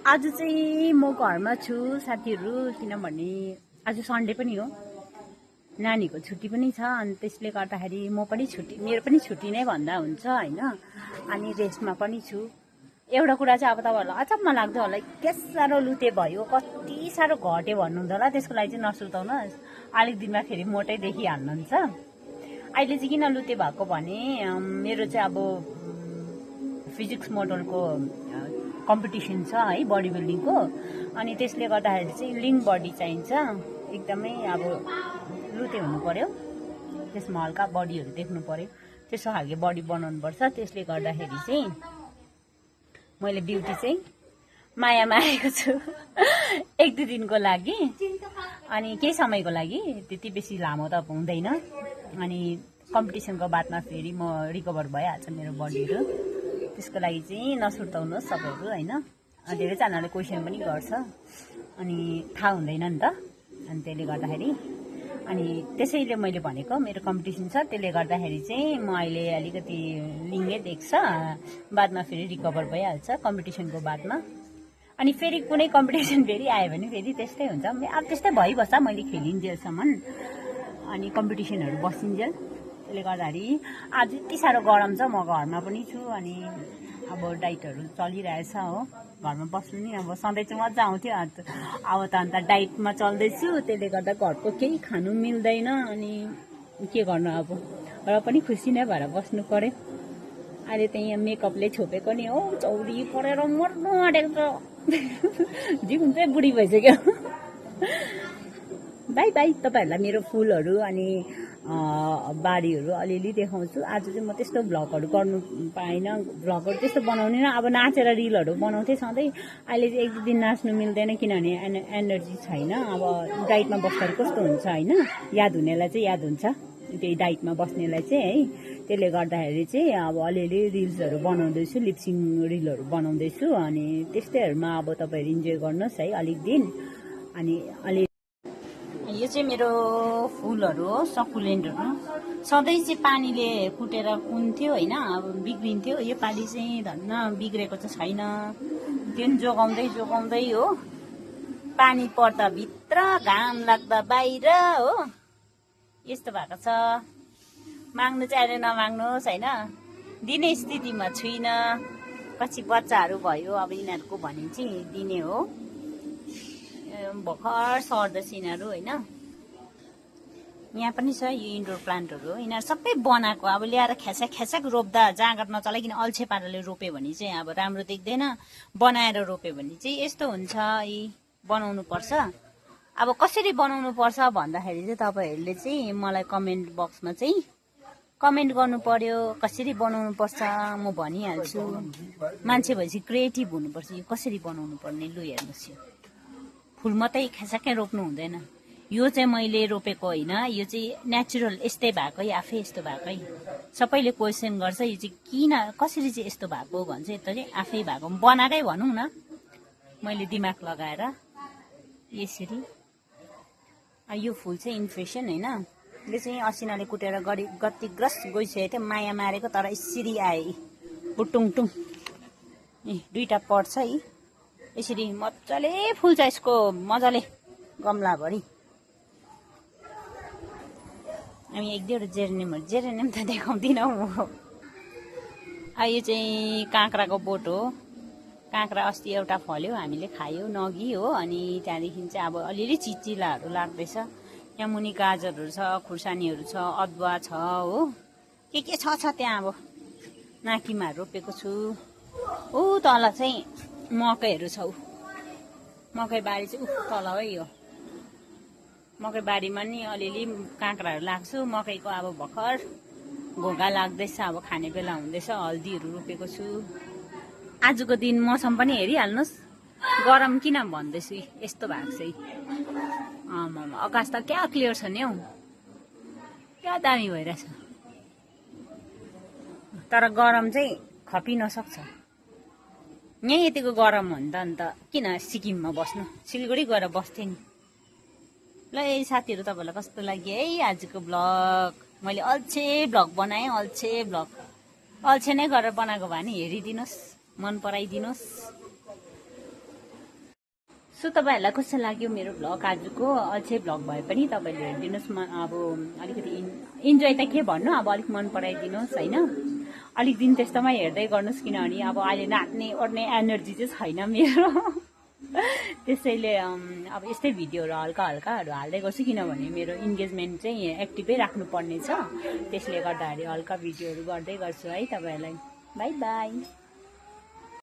आज चाहिँ म घरमा छु साथीहरू, किनभने आज सन्डे पनि हो, नानीको छुट्टी पनि छ। अनि त्यसले गर्दाखेरि म पनि छुट्टी, मेरो पनि छुट्टी नै भन्दा हुन्छ होइन। अनि रेस्टमा पनि छु। एउटा कुरा चाहिँ अब तपाईँहरूलाई अचम्म लाग्दो होला, के साह्रो लुते भयो, कति साह्रो घट्यो भन्नुहुन्छ होला। त्यसको लागि चाहिँ नसुर्ताउनुहोस्, अलिक दिनमा फेरि मोटै देखिहाल्नुहुन्छ। अहिले चाहिँ किन लुते भएको भने मेरो चाहिँ अब फिजिक्स मोडलको कम्पिटिसन छ है, बडी बिल्डिङको। अनि त्यसले गर्दाखेरि चाहिँ लिङ बडी चाहिन्छ, एकदमै अब लुते हुनु पर्यो, त्यसमा हल्का बडीहरू देख्नु पर्यो, त्यस्तो खालको बडी बनाउनुपर्छ। त्यसले गर्दाखेरि चाहिँ मैले ब्युटी चाहिँ मायामा आएको छु एक दुई दिनको लागि, अनि केही समयको लागि, त्यति बेसी लामो त हुँदैन। अनि कम्पिटिसनको बादमा फेरि म रिकभर भइहाल्छ मेरो बडीहरू। त्यसको लागि चाहिँ नसुर्ताउनुहोस् सबैहरू होइन। धेरैजनाले क्वेसन पनि गर्छ, अनि थाहा हुँदैन नि त, अनि त्यसले गर्दाखेरि। अनि त्यसैले मैले भनेको मेरो कम्पिटिसन छ, त्यसले गर्दाखेरि चाहिँ म अहिले अलिकति लिङ्गै देख्छ, बादमा फेरि रिकभर भइहाल्छ कम्पिटिसनको बादमा। अनि फेरि कुनै कम्पिटिसन फेरि आयो भने फेरि त्यस्तै हुन्छ, अब त्यस्तै भइबस्छ मैले खेलिन्जेलसम्म, अनि कम्पिटिसनहरू बसिन्जेल। त्यसले गर्दाखेरि आज यति साह्रो गरम छ, म घरमा पनि छु। अनि अब डाइटहरू चलिरहेछ हो, घरमा बस्नु नि अब सधैँ चाहिँ मजा आउँथ्यो, अब त अन्त डाइटमा चल्दैछु। त्यसले गर्दा घरको केही खानु मिल्दैन, अनि के गर्नु अब, र पनि खुसी नै भएर बस्नु पर्यो। अहिले त यहाँ मेकअपले छोपेको नि हो, चौरी परेर मर्नु आँटेको छ जिउन चाहिँ बुढी भइसक्यो बाई बाई। तपाईँहरूलाई मेरो फुलहरू अनि बारीहरू अलिअलि देखाउँछु। आज चाहिँ म त्यस्तो भ्लगहरू गर्नु पाइनँ, भ्लगहरू त्यस्तो बनाउने न, अब नाचेर रिलहरू बनाउँथेँ सधैँ। अहिले चाहिँ एक दुई दिन नाच्नु मिल्दैन, किनभने एनर्जी छैन। अब डाइटमा बस्दाखेरि कस्तो हुन्छ होइन, याद हुनेलाई चाहिँ याद हुन्छ, त्यही डाइटमा बस्नेलाई चाहिँ है। त्यसले गर्दाखेरि चाहिँ अब अलिअलि रिल्सहरू बनाउँदैछु, लिपसिङ रिलहरू बनाउँदैछु। अनि त्यस्तैहरूमा अब तपाईँहरू इन्जोय गर्नुहोस् है अलिक दिन। अनि अलि यो चाहिँ मेरो फुलहरू हो, सकुलेन्टहरू। सधैँ चाहिँ पानीले कुटेर कुन्थ्यो होइन, अब बिग्रिन्थ्यो। योपालि चाहिँ धन्न बिग्रेको चाहिँ छैन, त्यो पनि जोगाउँदै जोगाउँदै हो। पानी पर्दा भित्र, घाम लाग्दा बाहिर हो, यस्तो भएको छ। माग्नु चाहिँ अहिले नमाग्नुहोस् होइन, दिने स्थितिमा छुइनँ। पछि बच्चाहरू भयो, अब यिनीहरूको भने चाहिँ दिने हो। भर्खर सर्दैछ यिनीहरू होइन। यहाँ पनि छ यो इन्डोर प्लान्टहरू हो, यिनीहरू सबै बनाएको। अब ल्याएर ख्यासाक ख्यासाक रोप्दा जाँगर नचलाइकन अल्छे पाराले रोप्यो भने चाहिँ अब राम्रो देख्दैन, बनाएर रोप्यो भने चाहिँ यस्तो हुन्छ। यी बनाउनु पर्छ। अब कसरी बनाउनु पर्छ भन्दाखेरि चाहिँ तपाईँहरूले चाहिँ मलाई कमेन्ट बक्समा चाहिँ कमेन्ट गर्नु पर्यो, कसरी बनाउनु पर्छ म भनिहाल्छु। मान्छे भएपछि क्रिएटिभ हुनुपर्छ, यो कसरी बनाउनु पर्ने। लु हेर्नुहोस्, यो फुल मात्रै ख्यासाकै रोप्नु हुँदैन। यो चाहिँ मैले रोपेको होइन, यो चाहिँ नेचुरल यस्तै भएकै, आफै यस्तो भएकै। सबैले क्वेसन गर्छ यो चाहिँ किन कसरी चाहिँ यस्तो भएको भन्छ, यो चाहिँ आफै भएको बनाएकै भनौँ न, मैले दिमाग लगाएर यसरी। यो फुल चाहिँ इन्फेक्सन होइन, यो चाहिँ असिनाले कुटेर गतिग्रस्त गइसकेको थियो, माया मारेको तर यसरी आए बुटुङटुङ। दुईवटा पर्छ है, यसरी मजाले फुल्छ यसको, मजाले गमलाभरि। हामी एक दुईवटा जेरेनियम त देखाउँदिनँ म। यो चाहिँ काँक्राको बोट हो, काँक्रा अस्ति एउटा फल्यो, हामीले खायो नगी हो। अनि त्यहाँदेखि चाहिँ अब अलिअलि चिचिलाहरू लाग्दैछ। यहाँ मुनि गाजरहरू छ, खुर्सानीहरू छ, अदुवा छ हो, के छ त्यहाँ। अब नाकिमा रोपेको छु। ऊ तल चाहिँ मकैहरू छ, मकै बारी चाहिँ तल है। यो मकै बारीमा नि अलिअलि काँक्राहरू लाग्छु। मकैको अब भर्खर घोगा लाग्दैछ, अब खाने बेला हुँदैछ। हल्दीहरू रोपेको छु। आजको दिन मौसम पनि हेरिहाल्नुहोस्, गरम किन भन्दैछु, यस्तो भएको चाहिँ। आकाश त क्या क्लियर छ नि हौ, क्या दामी भइरहेछ। तर गरम चाहिँ खपिन सक्छ। यहीँ यतिको गरम हो नि त, अन्त किन सिक्किममा बस्नु, सिलगढी गएर बस्थेँ नि। ल साथीहरू, तपाईँलाई कस्तो लाग्यो है आजको भ्लग। मैले अल्छे भ्लग बनाएँ, अल्छे भ्लग। अल्छे नै गरेर बनाएको भए नि हेरिदिनुहोस्, मन पराइदिनुहोस्। सो तपाईँहरूलाई कस्तो लाग्यो मेरो भ्लग आजको? अझै भ्लग भए पनि तपाईँले हेरिदिनुहोस्। अब अलिकति इन्जोय त के भन्नु, अब अलिक मन पराइदिनुहोस् होइन। अलिक दिन त्यस्तोमा हेर्दै गर्नुहोस्, किनभने अब अहिले नाच्ने ओर्ने एनर्जी चाहिँ छैन मेरो। त्यसैले अब यस्तै भिडियोहरू हल्का हल्काहरू हाल्दै गर्छु, किनभने मेरो इन्गेजमेन्ट चाहिँ एक्टिभै राख्नुपर्ने छ। त्यसले गर्दाखेरि हल्का भिडियोहरू गर्दै गर्छु है तपाईँहरूलाई। By by.